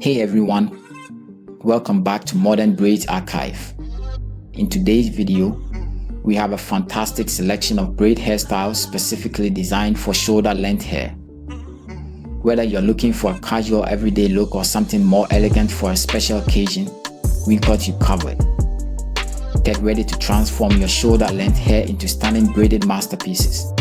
Hey everyone, welcome back to Modern Braids Archive. In today's video, we have a fantastic selection of braid hairstyles specifically designed for shoulder length hair. Whether you're looking for a casual everyday look or something more elegant for a special occasion, we've got you covered. Get ready to transform your shoulder length hair into stunning braided masterpieces.